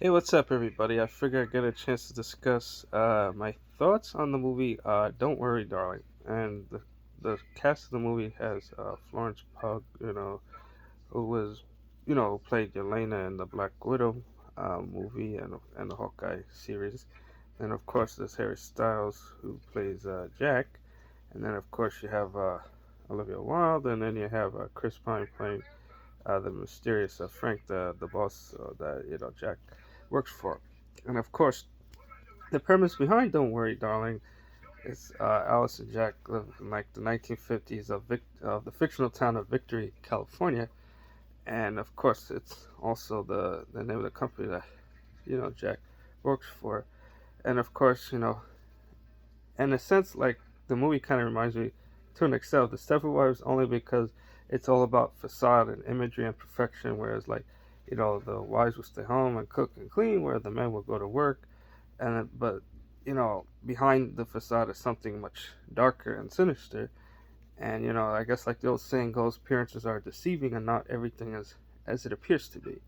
Hey, what's up, everybody? I figured I'd get a chance to discuss my thoughts on the movie Don't Worry, Darling. And the cast of the movie has Florence Pugh, who was, played Yelena in the Black Widow movie and the Hawkeye series. And of course, there's Harry Styles, who plays Jack. And then, of course, you have Olivia Wilde, and then you have Chris Pine playing the mysterious Frank, the boss that Jack works for. And of course, the premise behind "Don't Worry, Darling" is Alice and Jack live in like the 1950s of the fictional town of Victory, California, and of course, it's also the name of the company that Jack works for. And of course, in a sense, like the movie kind of reminds me to an extent of the Stepford Wives, only because it's all about facade and imagery and perfection, whereas like the wives will stay home and cook and clean, where the men will go to work, and but behind the facade is something much darker and sinister. And I guess like the old saying goes, appearances are deceiving, and not everything is as it appears to be.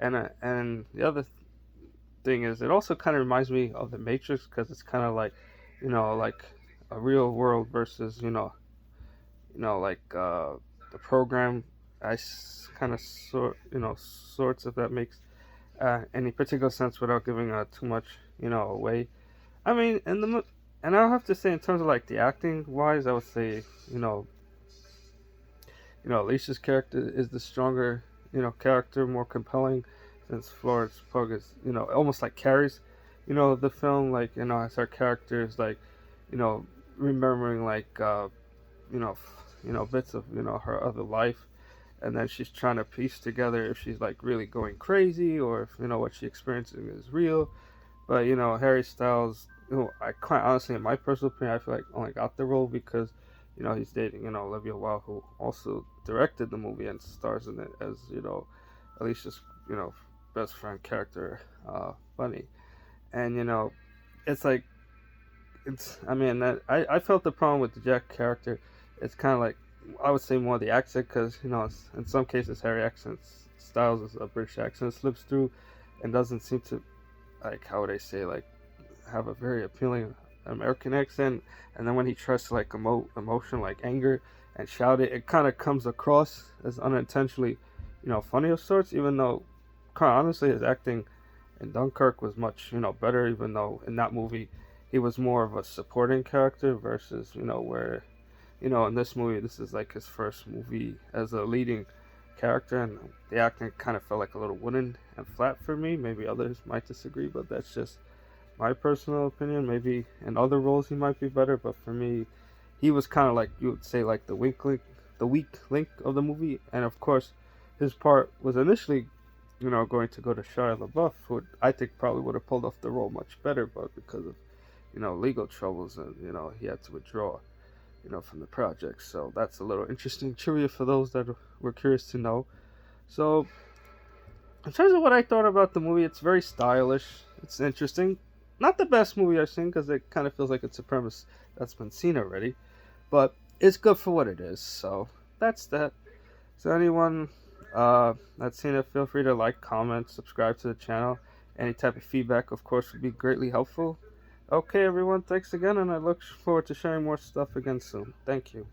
And the other thing is, it also kind of reminds me of the Matrix, because it's kind of like like a real world versus like the program. Kind of sorts, if that makes any particular sense, without giving too much away. I mean, and I'll have to say, in terms of like the acting wise, I would say you know Alicia's character is the stronger character, more compelling, since Florence Pugh is almost like carries the film, like as her character is like you know remembering like bits of her other life, and then she's trying to piece together if she's like really going crazy, or if what she's experiencing is real. But Harry Styles, I quite honestly, in my personal opinion, I feel like only got the role because he's dating Olivia Wilde, who also directed the movie and stars in it as Alicia's best friend character, Bunny. And it's like I mean, I felt the problem with the Jack character. It's kind of like, I would say, more the accent, because in some cases Harry accents Styles is a British accent slips through, and doesn't seem to, like, how would I say, like, have a very appealing American accent. And then when he tries to like emotion, like anger, and shout it, it kind of comes across as unintentionally funny of sorts, even though quite honestly his acting in Dunkirk was much better, even though in that movie he was more of a supporting character versus where in this movie, this is like his first movie as a leading character, and the acting kind of felt like a little wooden and flat for me. Maybe others might disagree, but that's just my personal opinion. Maybe in other roles he might be better, but for me, he was kind of like, you would say, like the weak link of the movie. And of course, his part was initially going to go to Shia LaBeouf, who I think probably would have pulled off the role much better, but because of legal troubles, and he had to withdraw from the project. So that's a little interesting trivia for those that were curious to know. So in terms of what I thought about the movie, it's very stylish. It's interesting. Not the best movie I've seen, because it kind of feels like it's a premise that's been seen already, but it's good for what it is. So that's that. So anyone that's seen it, feel free to like, comment, subscribe to the channel. Any type of feedback, of course, would be greatly helpful. Okay, everyone, thanks again, and I look forward to sharing more stuff again soon. Thank you.